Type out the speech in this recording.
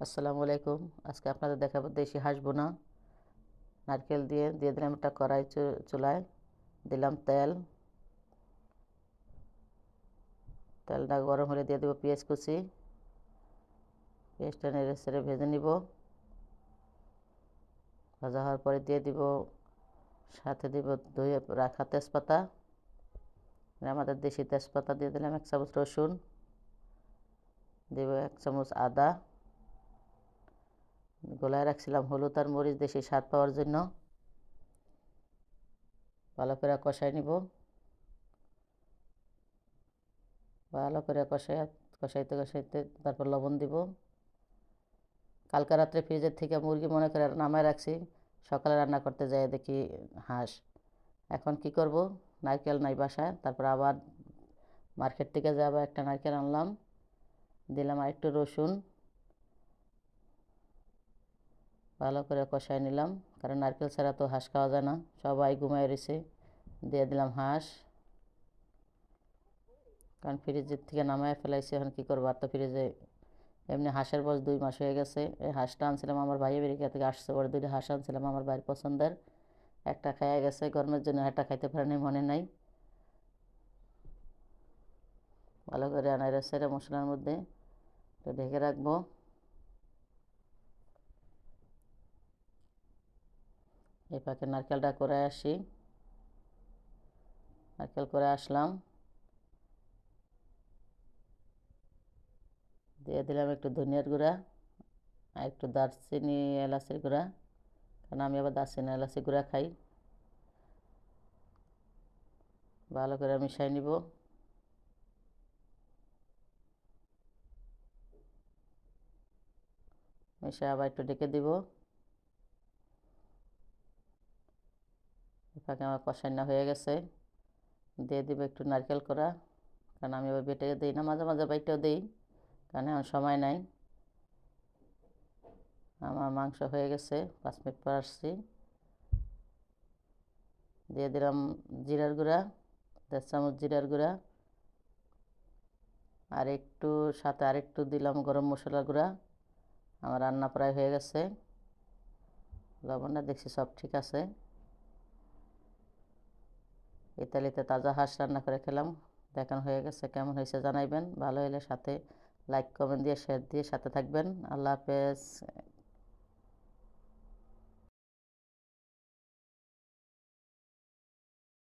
আসসালামু আলাইকুম। আজকে আপনাদের দেখাবো দেশি হাঁস ভুনা। নারকেল দিয়ে দিলাম একটা কড়াই চুলায়, দিলাম তেলটা গরম হলে দিয়ে দেবো পেঁয়াজ কুচি। পেঁয়াজটা নেড়ে চেড়ে ভেজে নিব। ভাজা হওয়ার পরে দিয়ে দিব, সাথে দিব ধুয়ে রাখা তেজপাতা, আমাদের দেশি তেজপাতা দিয়ে দিলাম। 1 চামচ রসুন দেব, 1 চামচ আদা, গোলায় রাখছিলাম হলুদ আর মরিচ দেশি স্বাদ পাওয়ার জন্য। ভালো করে কষাই নিব। ভালো করে কষাইতে তারপর লবণ দিব। কালকে রাত্রে ফ্রিজের থেকে মুরগি মনে করে নামায় রাখছি, সকালে রান্না করতে যাই দেখি হাঁস। এখন কি করব, নারকেল নাই বাসায়, তারপর আবার মার্কেট থেকে আবার একটা নারকেল আনলাম, দিলাম আর একটু রসুন, ভালো করে কষাই নিলাম, কারণ নারকেল ছাড়া তো হাঁস খাওয়া যায় না। সবাই ঘুমায় রয়েছে। দিয়ে দিলাম হাঁস, কারণ ফ্রিজের থেকে নামায় ফেলাইছি। এখন কী করবো, আর তো ফ্রিজে এমনি হাঁসের বয়স 2 মাস হয়ে গেছে। এই হাঁসটা আনছিলাম আমার ভাই আমেরিকা থেকে আসছে, পরে 2টা হাঁস আনছিলাম আমার ভাইয়ের পছন্দের। একটা খাইয়া গেছে গরমের জন্য, একটা খাইতে পারেনি, মনে নাই। ভালো করে আনাইরা সেরে মশলার মধ্যে তো ঢেকে রাখবো। এই পাকে নারকেলটা করে আসি। নারকেল করে আসলাম, দিয়ে দিলাম একটু ধনিয়ার গুঁড়া আর একটু দারচিনি এলাচের গুঁড়া, কারণ আমি আবার দারচিনি এলাচি গুঁড়া খাই। ভালো করে মিশাই নিব। মিশিয়ে আবার একটু ঢেকে দিব। ফাঁকে আমার কষান্না হয়ে গেছে। দিয়ে দিব একটু নারকেল করা, কারণ আমি আবার বেটে দিই না, মাঝে মাঝে বাইটেও দিই, কারণ এখন সময় নাই। আমার মাংস হয়ে গেছে, 5 মিনিট পর আসছি। দিয়ে দিলাম জিরার গুঁড়া, 1.5 চামচ জিরার গুঁড়া, আর একটু সাথে আরেকটু দিলাম গরম মশলা গুঁড়া। আমার রান্না প্রায় হয়ে গেছে। লবণটা দেখছি সব ঠিক আছে। ইতালিতে তাজা হাঁস রান্না করে খেলাম, দেখানো হয়ে গেছে। কেমন হয়েছে জানাইবেন। ভালো হলে সাথে লাইক কমেন্ট দিয়ে শেয়ার দিয়ে সাথে থাকবেন। আল্লাহ হাফেজ।